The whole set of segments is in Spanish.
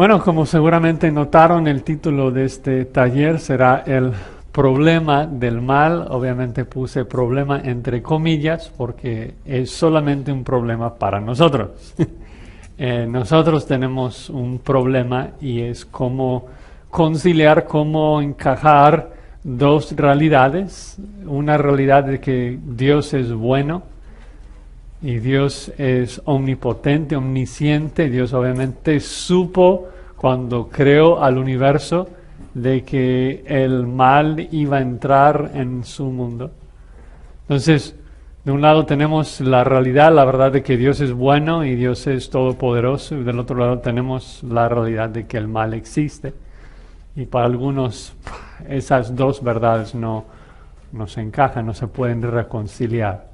Bueno, como seguramente notaron, el título de este taller será el problema del mal. Obviamente puse problema entre comillas porque es solamente un problema para nosotros. Nosotros tenemos un problema y es cómo conciliar, cómo encajar dos realidades. Una realidad de que Dios es bueno y Dios es omnipotente, omnisciente. Dios obviamente supo cuando creó al universo de que el mal iba a entrar en su mundo. Entonces, de un lado tenemos la realidad, la verdad de que Dios es bueno y Dios es todopoderoso, y del otro lado tenemos la realidad de que el mal existe. Y para algunos esas dos verdades no se encajan, no se pueden reconciliar.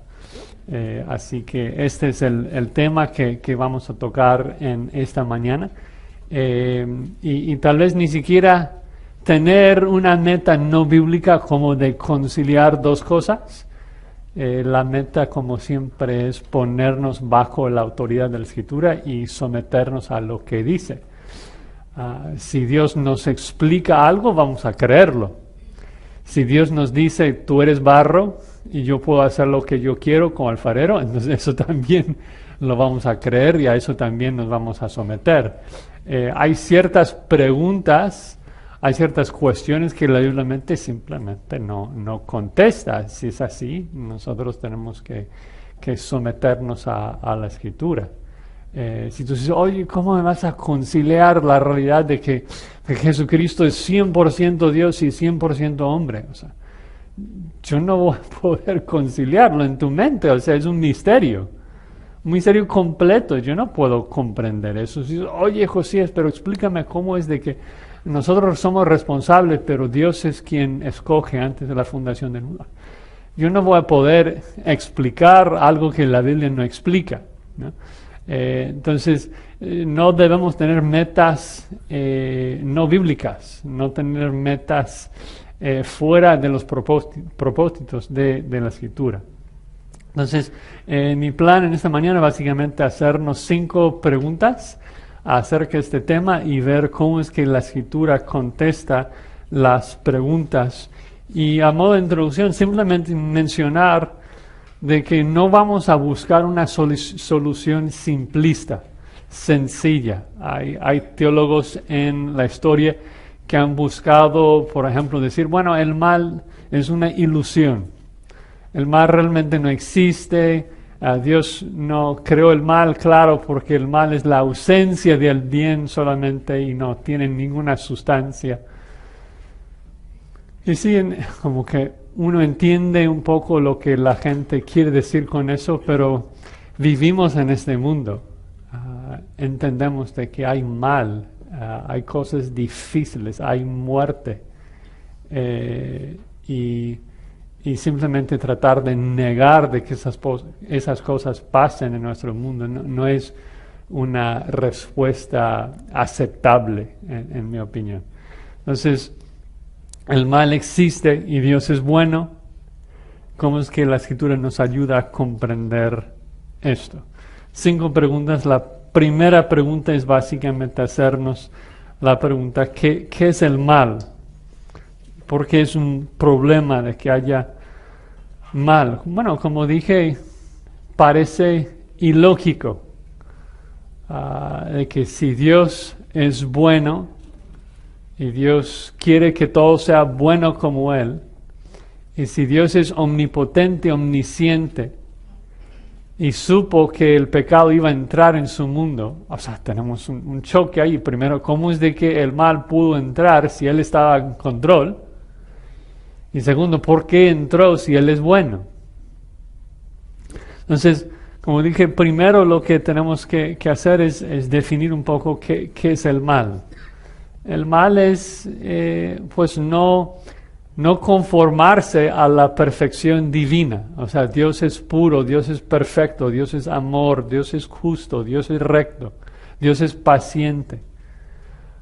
Así que este es el tema que vamos a tocar en esta mañana. Y tal vez ni siquiera tener una meta no bíblica como de conciliar dos cosas. La meta, como siempre, es ponernos bajo la autoridad de la Escritura y someternos a lo que dice. Si Dios nos explica algo, vamos a creerlo. Si Dios nos dice, tú eres barro y yo puedo hacer lo que yo quiero como alfarero, entonces eso también lo vamos a creer y a eso también nos vamos a someter. Hay ciertas preguntas, hay ciertas cuestiones que la Biblia simplemente no contesta. Si es así, nosotros tenemos que someternos a la Escritura. Si tú dices, oye, ¿cómo me vas a conciliar la realidad de que Jesucristo es 100% Dios y 100% hombre? O sea, yo no voy a poder conciliarlo en tu mente, o sea, es un misterio completo, yo no puedo comprender eso. Si, oye, Josías, pero explícame cómo es de que nosotros somos responsables, pero Dios es quien escoge antes de la fundación del mundo. Yo no voy a poder explicar algo que la Biblia no explica, ¿no? Entonces, no debemos tener metas no bíblicas, no tener metas fuera de los propósitos de la Escritura. Entonces, mi plan en esta mañana básicamente hacernos 5 preguntas acerca de este tema y ver cómo es que la Escritura contesta las preguntas. Y a modo de introducción, simplemente mencionar de que no vamos a buscar una solución simplista, sencilla. Hay teólogos en la historia que han buscado, por ejemplo, decir, bueno, el mal es una ilusión. El mal realmente no existe. Dios no creó el mal, claro, porque el mal es la ausencia del bien solamente y no tiene ninguna sustancia. Y sí, como que uno entiende un poco lo que la gente quiere decir con eso, pero vivimos en este mundo. Entendemos de que hay mal, hay cosas difíciles, hay muerte. Y simplemente tratar de negar de que esas cosas pasen en nuestro mundo no es una respuesta aceptable, en mi opinión. Entonces, el mal existe y Dios es bueno. ¿Cómo es que la Escritura nos ayuda a comprender esto? 5 preguntas. La primera pregunta es básicamente hacernos la pregunta, ¿qué es el mal? ¿Por qué es un problema de que haya mal? Bueno, como dije, parece ilógico de que si Dios es bueno y Dios quiere que todo sea bueno como Él, y si Dios es omnipotente, omnisciente, y supo que el pecado iba a entrar en su mundo, o sea, tenemos un choque ahí. Primero, ¿cómo es de que el mal pudo entrar si Él estaba en control? Y segundo, ¿por qué entró si Él es bueno? Entonces, como dije, primero lo que tenemos que hacer es definir un poco qué es el mal. El mal es, pues, no conformarse a la perfección divina. O sea, Dios es puro, Dios es perfecto, Dios es amor, Dios es justo, Dios es recto, Dios es paciente.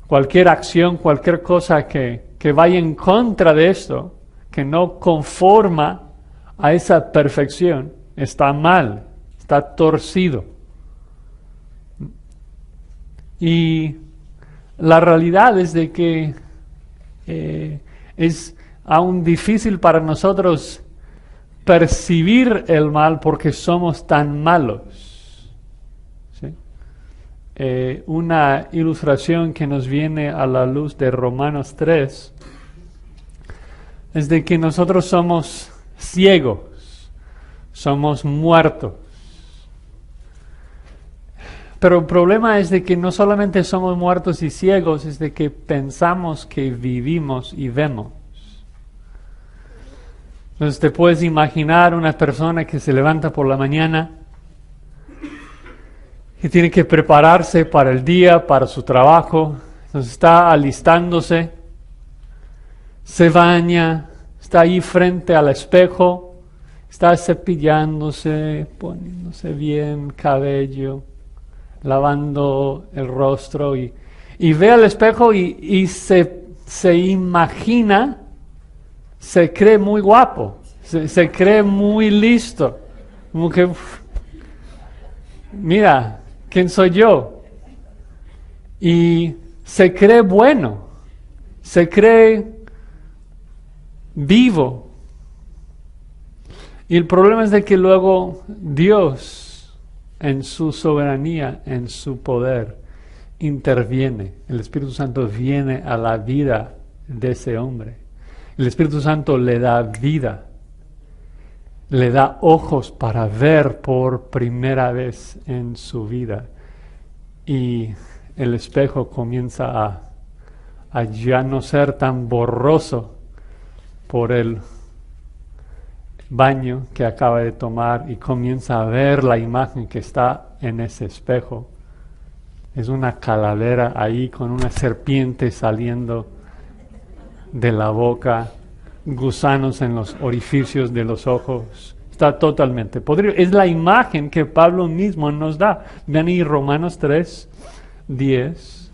Cualquier acción, cualquier cosa que vaya en contra de esto, que no conforma a esa perfección, está mal, está torcido. Y la realidad es de que es aún difícil para nosotros percibir el mal porque somos tan malos. ¿Sí? Una ilustración que nos viene a la luz de Romanos 3 es de que nosotros somos ciegos, somos muertos. Pero el problema es de que no solamente somos muertos y ciegos, es de que pensamos que vivimos y vemos. Entonces te puedes imaginar una persona que se levanta por la mañana y tiene que prepararse para el día, para su trabajo. Entonces está alistándose, se baña, está ahí frente al espejo, está cepillándose, poniéndose bien cabello, lavando el rostro y ve al espejo y se imagina, se cree muy guapo, se cree muy listo, como que, mira, ¿quién soy yo? Y se cree bueno, se cree vivo. Y el problema es de que luego Dios, en su soberanía, en su poder, interviene. El Espíritu Santo viene a la vida de ese hombre. El Espíritu Santo le da vida, le da ojos para ver por primera vez en su vida. Y el espejo comienza a ya no ser tan borroso por el baño que acaba de tomar y comienza a ver la imagen que está en ese espejo. Es una calavera ahí con una serpiente saliendo de la boca, gusanos en los orificios de los ojos. Está totalmente podrido. Es la imagen que Pablo mismo nos da. Ven ahí Romanos 3:10.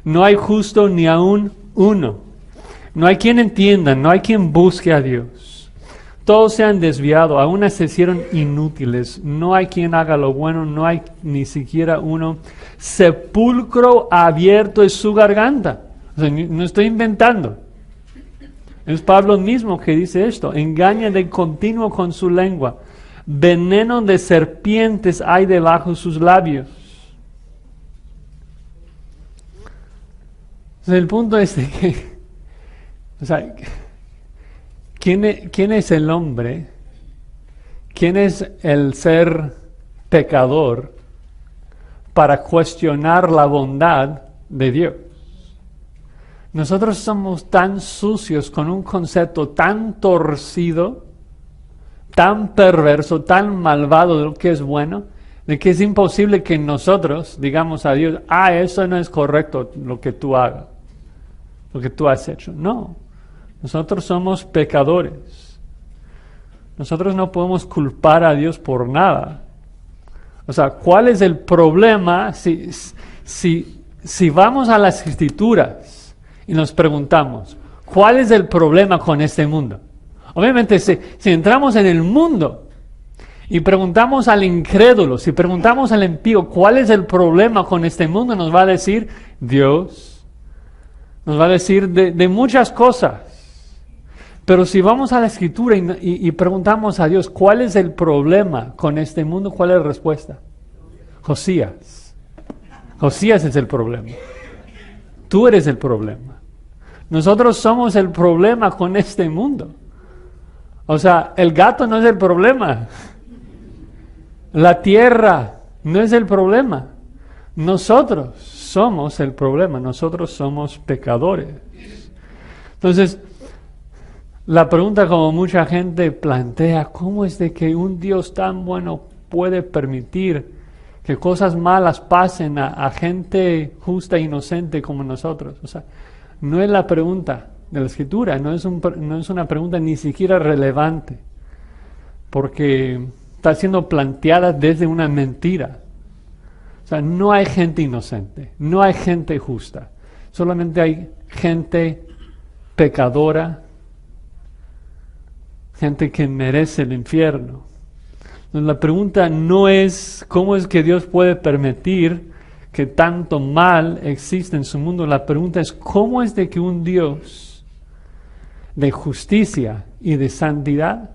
No hay justo ni aún uno. No hay quien entienda, no hay quien busque a Dios. Todos se han desviado, aún se hicieron inútiles. No hay quien haga lo bueno, no hay ni siquiera uno. Sepulcro abierto es su garganta. O sea, no estoy inventando. Es Pablo mismo que dice esto. Engaña de continuo con su lengua. Veneno de serpientes hay debajo de sus labios. O sea, el punto es de que, o sea, ¿quién es el hombre? ¿Quién es el ser pecador para cuestionar la bondad de Dios? Nosotros somos tan sucios con un concepto tan torcido, tan perverso, tan malvado de lo que es bueno, de que es imposible que nosotros digamos a Dios, eso no es correcto lo que tú hagas, lo que tú has hecho. No, nosotros somos pecadores. Nosotros no podemos culpar a Dios por nada. O sea, ¿cuál es el problema si vamos a las Escrituras y nos preguntamos, ¿cuál es el problema con este mundo? Obviamente, si entramos en el mundo y preguntamos al incrédulo, si preguntamos al impío, ¿cuál es el problema con este mundo? Nos va a decir Dios, nos va a decir de muchas cosas. Pero si vamos a la Escritura y preguntamos a Dios, ¿cuál es el problema con este mundo? ¿Cuál es la respuesta? Josías. Josías es el problema. Tú eres el problema. Nosotros somos el problema con este mundo. O sea, el gato no es el problema. La tierra no es el problema. Nosotros somos el problema. Nosotros somos pecadores. Entonces, la pregunta como mucha gente plantea, ¿cómo es de que un Dios tan bueno puede permitir que cosas malas pasen a gente justa e inocente como nosotros? O sea, no es la pregunta de la Escritura, no es una pregunta ni siquiera relevante, porque está siendo planteada desde una mentira. O sea, no hay gente inocente, no hay gente justa, solamente hay gente pecadora, gente que merece el infierno. Entonces, la pregunta no es cómo es que Dios puede permitir que tanto mal existe en su mundo, la pregunta es, ¿cómo es de que un Dios de justicia y de santidad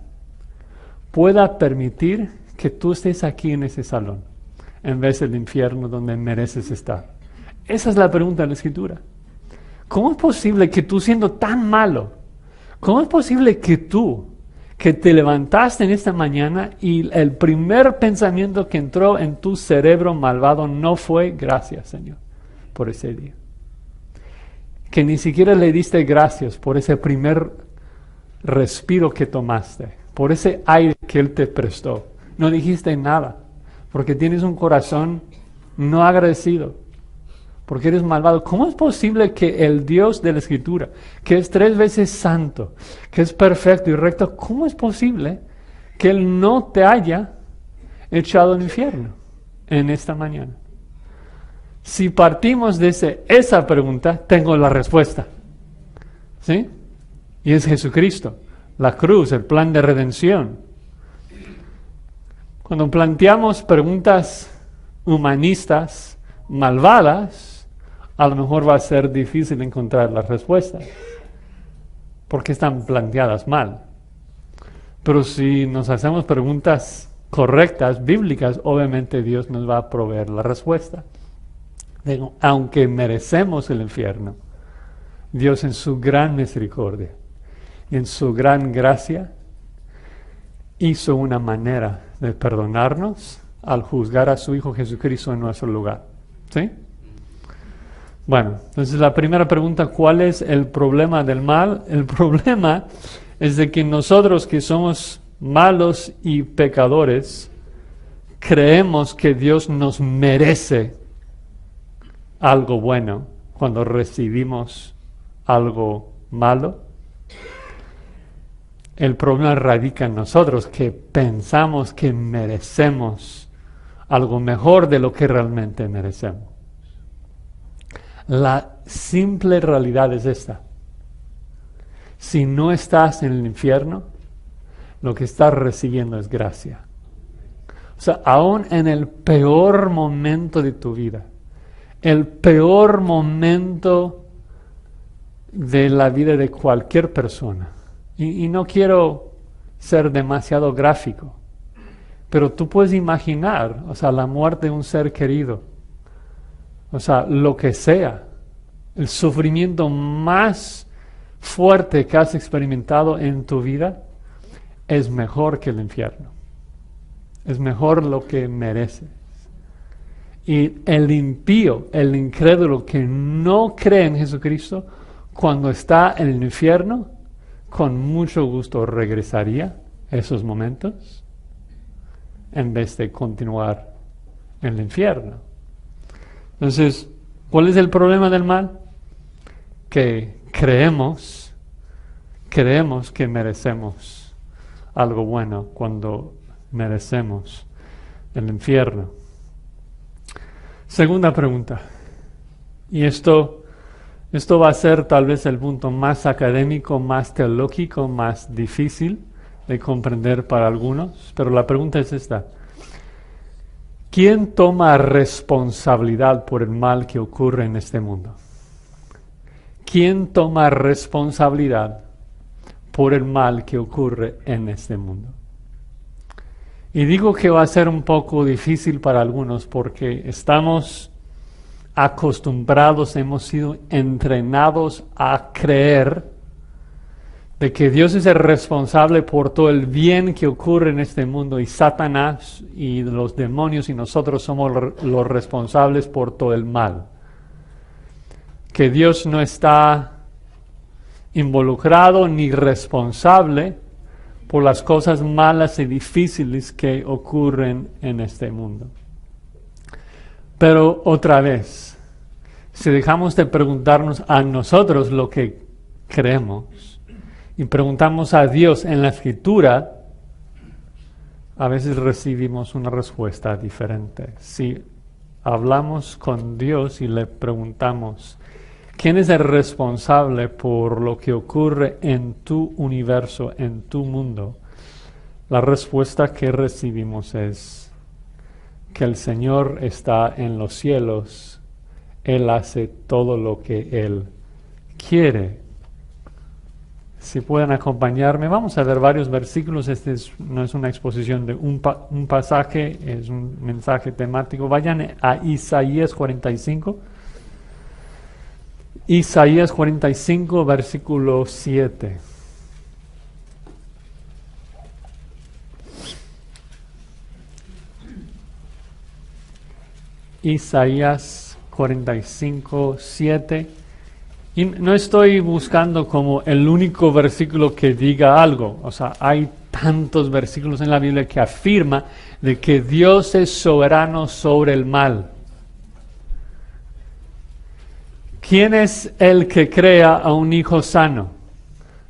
pueda permitir que tú estés aquí en ese salón, en vez del infierno donde mereces estar? Esa es la pregunta de la Escritura. ¿Cómo es posible que tú, siendo tan malo, cómo es posible que tú, que te levantaste en esta mañana y el primer pensamiento que entró en tu cerebro malvado no fue gracias, Señor, por ese día? Que ni siquiera le diste gracias por ese primer respiro que tomaste, por ese aire que Él te prestó. No dijiste nada, porque tienes un corazón no agradecido, porque eres malvado. ¿Cómo es posible que el Dios de la Escritura, que es 3 veces santo, que es perfecto y recto, cómo es posible que Él no te haya echado al infierno en esta mañana? Si partimos de esa pregunta, tengo la respuesta. ¿Sí? Y es Jesucristo, la cruz, el plan de redención. Cuando planteamos preguntas humanistas, malvadas, a lo mejor va a ser difícil encontrar las respuestas, porque están planteadas mal. Pero si nos hacemos preguntas correctas, bíblicas, obviamente Dios nos va a proveer la respuesta. Aunque merecemos el infierno, Dios en su gran misericordia y en su gran gracia hizo una manera de perdonarnos al juzgar a su Hijo Jesucristo en nuestro lugar. ¿Sí? Bueno, entonces la primera pregunta, ¿cuál es el problema del mal? El problema es de que nosotros, que somos malos y pecadores, creemos que Dios nos merece algo bueno cuando recibimos algo malo. El problema radica en nosotros, que pensamos que merecemos algo mejor de lo que realmente merecemos. La simple realidad es esta: si no estás en el infierno, lo que estás recibiendo es gracia. O sea, aún en el peor momento de tu vida, el peor momento de la vida de cualquier persona, y no quiero ser demasiado gráfico, pero tú puedes imaginar, o sea, la muerte de un ser querido, o sea, lo que sea, el sufrimiento más fuerte que has experimentado en tu vida, es mejor que el infierno. Es mejor lo que mereces. Y el impío, el incrédulo que no cree en Jesucristo, cuando está en el infierno, con mucho gusto regresaría a esos momentos en vez de continuar en el infierno. Entonces, ¿cuál es el problema del mal? Que creemos que merecemos algo bueno cuando merecemos el infierno. Segunda pregunta, y esto va a ser tal vez el punto más académico, más teológico, más difícil de comprender para algunos, pero la pregunta es esta: ¿quién toma responsabilidad por el mal que ocurre en este mundo? ¿Quién toma responsabilidad por el mal que ocurre en este mundo? Y digo que va a ser un poco difícil para algunos porque estamos acostumbrados, hemos sido entrenados a creer de que Dios es el responsable por todo el bien que ocurre en este mundo, y Satanás y los demonios y nosotros somos los responsables por todo el mal. Que Dios no está involucrado ni responsable por las cosas malas y difíciles que ocurren en este mundo. Pero otra vez, si dejamos de preguntarnos a nosotros lo que creemos y preguntamos a Dios en la Escritura, a veces recibimos una respuesta diferente. Si hablamos con Dios y le preguntamos, ¿quién es el responsable por lo que ocurre en tu universo, en tu mundo? La respuesta que recibimos es que el Señor está en los cielos Él hace todo lo que Él quiere. Si pueden acompañarme, vamos a ver varios versículos. No es una exposición de un pasaje, es un mensaje temático. Vayan a Isaías 45. Isaías 45, versículo 7. Isaías 45, 7. Y no estoy buscando como el único versículo que diga algo. O sea, hay tantos versículos en la Biblia que afirma de que Dios es soberano sobre el mal. ¿Quién es el que crea a un hijo sano?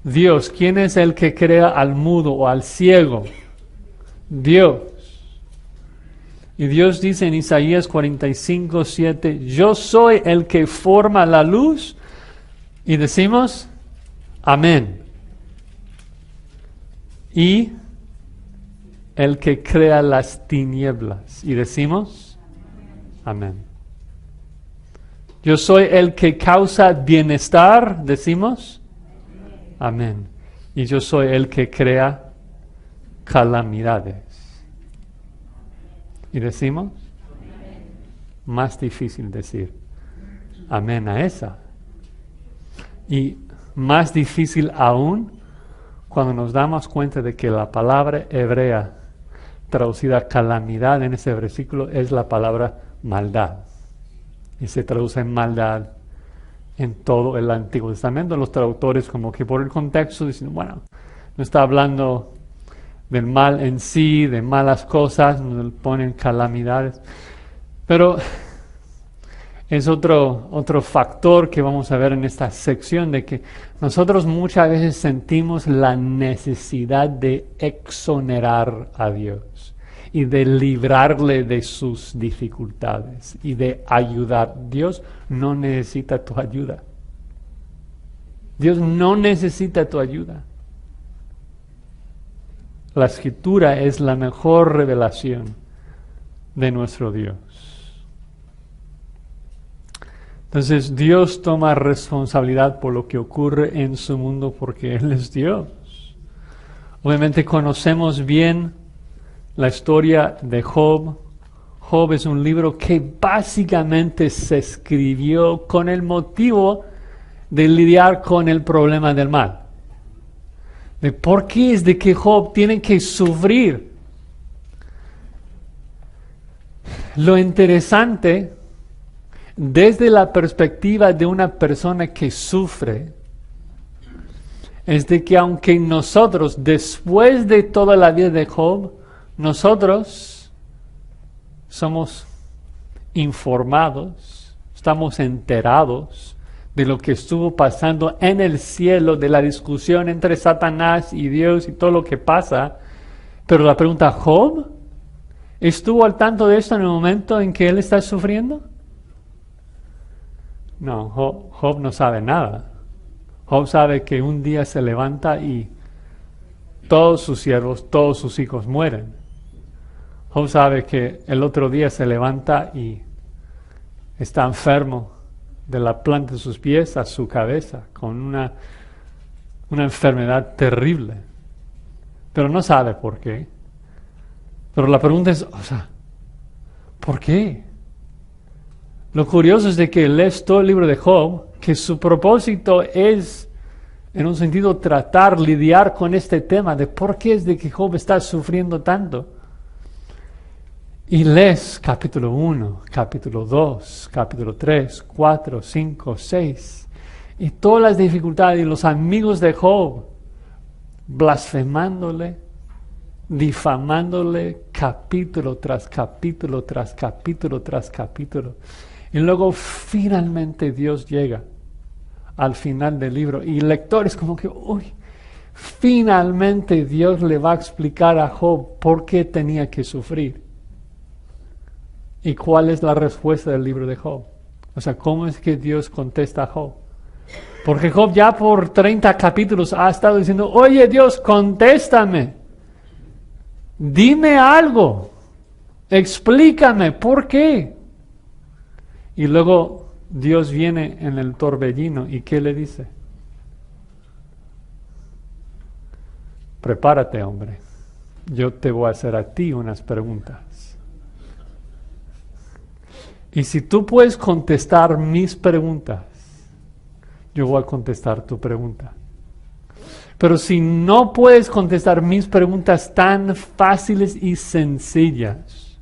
Dios. ¿Quién es el que crea al mudo o al ciego? Dios. Y Dios dice en Isaías 45, 7, yo soy el que forma la luz. Y decimos, amén. Y el que crea las tinieblas. Y decimos, amén. Yo soy el que causa bienestar. Decimos, amén. Y yo soy el que crea calamidades. Y decimos, más difícil decir, amén a esa. Y más difícil aún cuando nos damos cuenta de que la palabra hebrea traducida calamidad en ese versículo es la palabra maldad. Y se traduce en maldad en todo el Antiguo Testamento. Los traductores como que por el contexto dicen, bueno, no está hablando del mal en sí, de malas cosas, nos ponen calamidades. Pero es otro factor que vamos a ver en esta sección, de que nosotros muchas veces sentimos la necesidad de exonerar a Dios y de librarle de sus dificultades y de ayudar. Dios no necesita tu ayuda. Dios no necesita tu ayuda. La Escritura es la mejor revelación de nuestro Dios. Entonces Dios toma responsabilidad por lo que ocurre en su mundo porque Él es Dios. Obviamente conocemos bien la historia de Job. Job es un libro que básicamente se escribió con el motivo de lidiar con el problema del mal. De por qué es de que Job tiene que sufrir. Lo interesante, desde la perspectiva de una persona que sufre, es de que aunque nosotros, después de toda la vida de Job, nosotros somos informados, estamos enterados de lo que estuvo pasando en el cielo, de la discusión entre Satanás y Dios y todo lo que pasa. Pero la pregunta, ¿Job estuvo al tanto de esto en el momento en que él está sufriendo? No, Job no sabe nada. Job sabe que un día se levanta y todos sus siervos, todos sus hijos mueren. Job sabe que el otro día se levanta y está enfermo de la planta de sus pies a su cabeza, con una enfermedad terrible. Pero no sabe por qué. Pero la pregunta es, ¿por qué? Lo curioso es de que lees todo el libro de Job, que su propósito es, en un sentido, lidiar con este tema de por qué es de que Job está sufriendo tanto. Y lees capítulo 1, capítulo 2, capítulo 3, 4, 5, 6, y todas las dificultades y los amigos de Job blasfemándole, difamándole capítulo tras capítulo, tras capítulo, tras capítulo. Y luego finalmente Dios llega al final del libro y lectores como que, finalmente Dios le va a explicar a Job por qué tenía que sufrir. ¿Y cuál es la respuesta del libro de Job? ¿Cómo es que Dios contesta a Job? Porque Job ya por 30 capítulos ha estado diciendo, oye Dios, contéstame. Dime algo. Explícame, ¿por qué? Y luego Dios viene en el torbellino y ¿qué le dice? Prepárate, hombre. Yo te voy a hacer a ti unas preguntas. Y si tú puedes contestar mis preguntas, yo voy a contestar tu pregunta. Pero si no puedes contestar mis preguntas tan fáciles y sencillas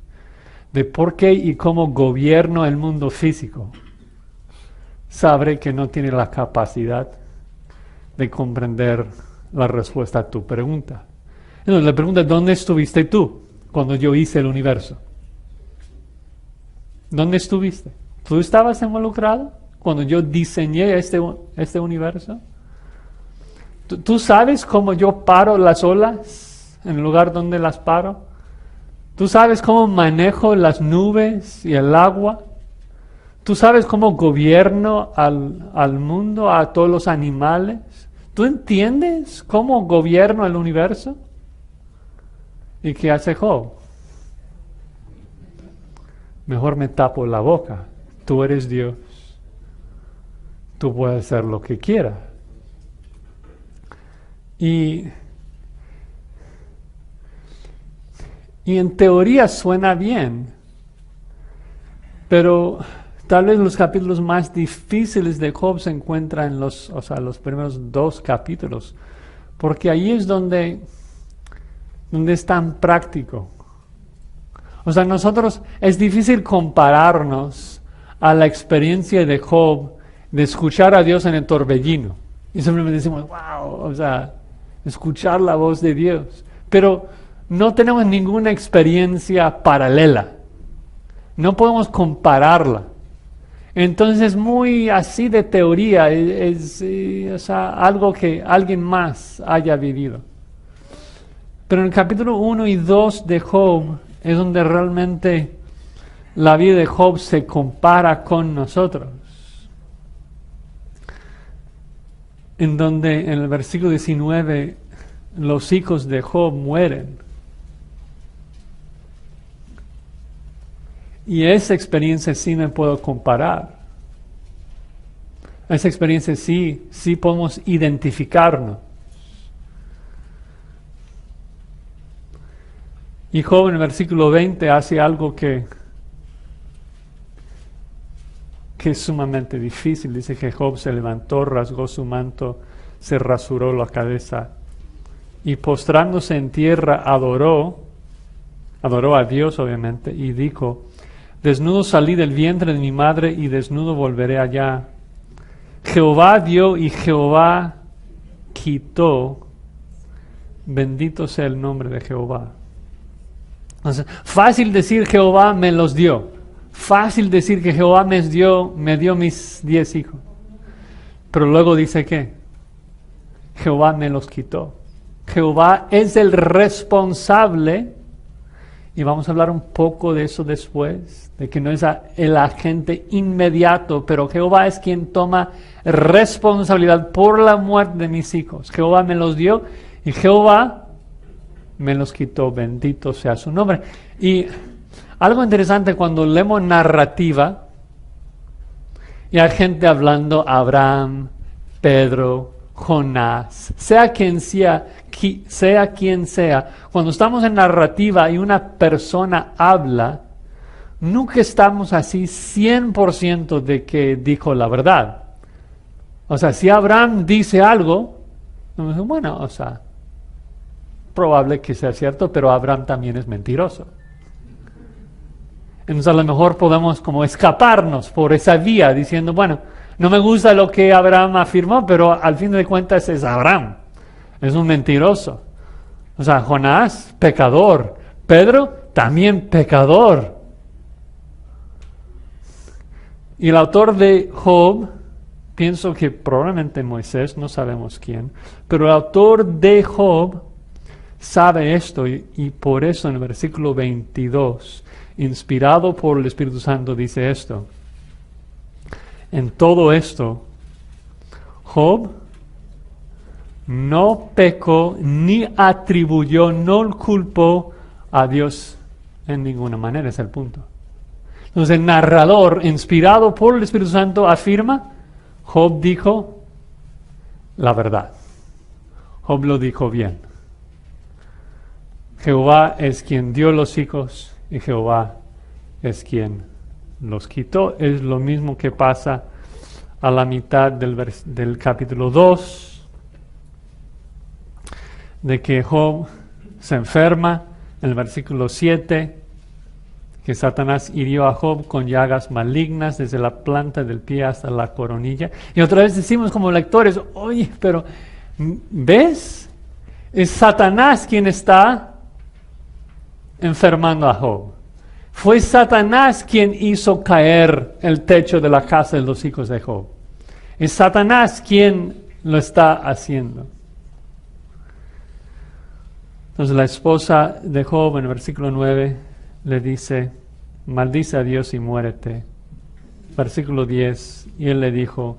de por qué y cómo gobierno el mundo físico, sabré que no tiene la capacidad de comprender la respuesta a tu pregunta. Entonces le pregunta, ¿dónde estuviste tú cuando yo hice el universo? ¿Dónde estuviste? ¿Tú estabas involucrado cuando yo diseñé este universo? ¿Tú sabes cómo yo paro las olas en el lugar donde las paro? ¿Tú sabes cómo manejo las nubes y el agua? ¿Tú sabes cómo gobierno al mundo, a todos los animales? ¿Tú entiendes cómo gobierno el universo? ¿Y qué hace Job? Mejor me tapo la boca. Tú eres Dios. Tú puedes hacer lo que quieras. Y en teoría suena bien, pero tal vez los capítulos más difíciles de Job se encuentran en los primeros 2 capítulos, porque ahí es donde es tan práctico. O sea, nosotros es difícil compararnos a la experiencia de Job de escuchar a Dios en el torbellino. Y simplemente decimos, wow, o sea, escuchar la voz de Dios. Pero no tenemos ninguna experiencia paralela. No podemos compararla. Entonces, muy así de teoría, es algo que alguien más haya vivido. Pero en el capítulo 1 y 2 de Job es donde realmente la vida de Job se compara con nosotros. En donde en el versículo 19 los hijos de Job mueren. Y esa experiencia sí me puedo comparar. Esa experiencia sí podemos identificarnos. Y Job en el versículo 20 hace algo que es sumamente difícil. Dice que Job se levantó, rasgó su manto, se rasuró la cabeza y postrándose en tierra adoró a Dios obviamente, y dijo, desnudo salí del vientre de mi madre y desnudo volveré allá. Jehová dio y Jehová quitó, bendito sea el nombre de Jehová. Entonces, fácil decir Jehová me los dio. Fácil decir que Jehová me dio mis 10 hijos. Pero luego dice que Jehová me los quitó. Jehová es el responsable, y vamos a hablar un poco de eso después, de que no es el agente inmediato, pero Jehová es quien toma responsabilidad por la muerte de mis hijos. Jehová me los dio y Jehová me los quitó, bendito sea su nombre. Y algo interesante cuando leemos narrativa y hay gente hablando, Abraham, Pedro, Jonás, sea quien sea, cuando estamos en narrativa y una persona habla, nunca estamos así 100% de que dijo la verdad. O sea, si Abraham dice algo, bueno, o sea, probable que sea cierto, pero Abraham también es mentiroso. Entonces a lo mejor podemos como escaparnos por esa vía diciendo, bueno, no me gusta lo que Abraham afirmó, pero al fin de cuentas es Abraham, es un mentiroso. O sea, Jonás, pecador. Pedro, también pecador. Y el autor de Job, pienso que probablemente Moisés, no sabemos quién, pero el autor de Job sabe esto y por eso en el versículo 22, inspirado por el Espíritu Santo, dice esto. En todo esto, Job no pecó ni atribuyó, no culpó a Dios en ninguna manera, es el punto. Entonces el narrador, inspirado por el Espíritu Santo, afirma, Job dijo la verdad. Job lo dijo bien. Jehová es quien dio los hijos y Jehová es quien los quitó. Es lo mismo que pasa a la mitad del capítulo 2, de que Job se enferma, en el versículo 7, que Satanás hirió a Job con llagas malignas desde la planta del pie hasta la coronilla. Y otra vez decimos como lectores, oye, pero ¿ves? Es Satanás quien está enfermando a Job. Fue Satanás quien hizo caer el techo de la casa de los hijos de Job. Es Satanás quien lo está haciendo. Entonces la esposa de Job en el versículo 9 le dice, maldice a Dios y muérete. Versículo 10, y él le dijo,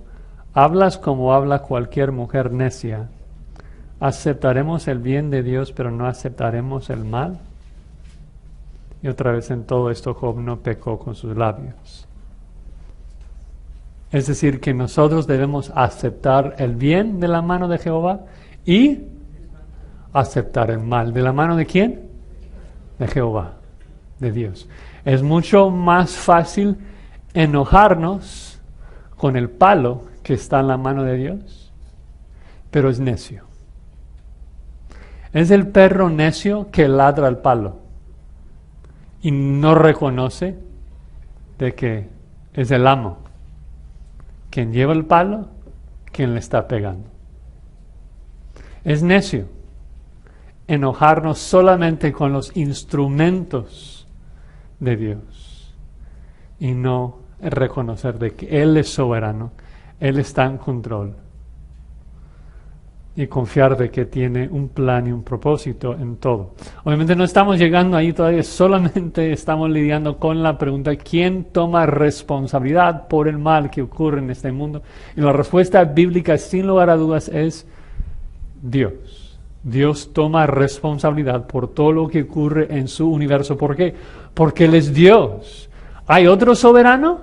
hablas como habla cualquier mujer necia. ¿Aceptaremos el bien de Dios pero no aceptaremos el mal? Y otra vez en todo esto Job no pecó con sus labios. Es decir, que nosotros debemos aceptar el bien de la mano de Jehová y aceptar el mal. ¿De la mano de quién? De Jehová, de Dios. Es mucho más fácil enojarnos con el palo que está en la mano de Dios, pero es necio. Es el perro necio que ladra al palo y no reconoce de que es el amo quien lleva el palo, quien le está pegando. Es necio enojarnos solamente con los instrumentos de Dios y no reconocer de que Él es soberano, Él está en control y confiar de que tiene un plan y un propósito en todo. Obviamente no estamos llegando ahí todavía, solamente estamos lidiando con la pregunta, ¿quién toma responsabilidad por el mal que ocurre en este mundo? Y la respuesta bíblica, sin lugar a dudas, es Dios. Dios toma responsabilidad por todo lo que ocurre en su universo. ¿Por qué? Porque Él es Dios. ¿Hay otro soberano?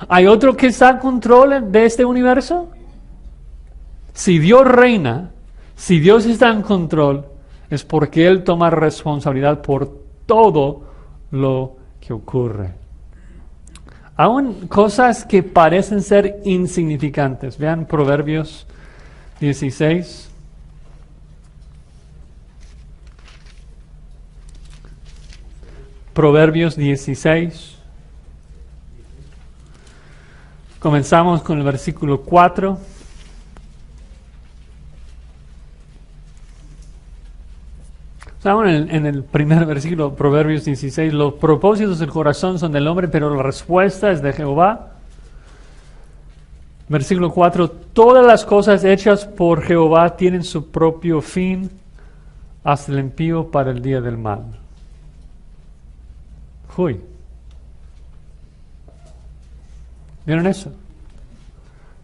¿Hay otro que está en control de este universo? Si Dios reina, si Dios está en control, es porque Él toma responsabilidad por todo lo que ocurre. Aún cosas que parecen ser insignificantes. Vean Proverbios 16. Proverbios 16. Comenzamos con el versículo 4. En el primer versículo, Proverbios 16, los propósitos del corazón son del hombre, pero la respuesta es de Jehová. Versículo 4, todas las cosas hechas por Jehová tienen su propio fin, hasta el impío para el día del mal. Uy. ¿Vieron eso?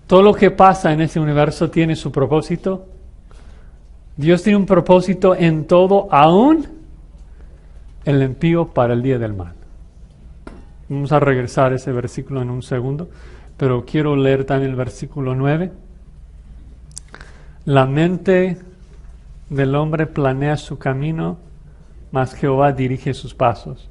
Todo lo que pasa en este universo tiene su propósito. Dios tiene un propósito en todo, aún el impío para el día del mal. Vamos a regresar a ese versículo en un segundo, pero quiero leer también el versículo 9. La mente del hombre planea su camino, mas Jehová dirige sus pasos.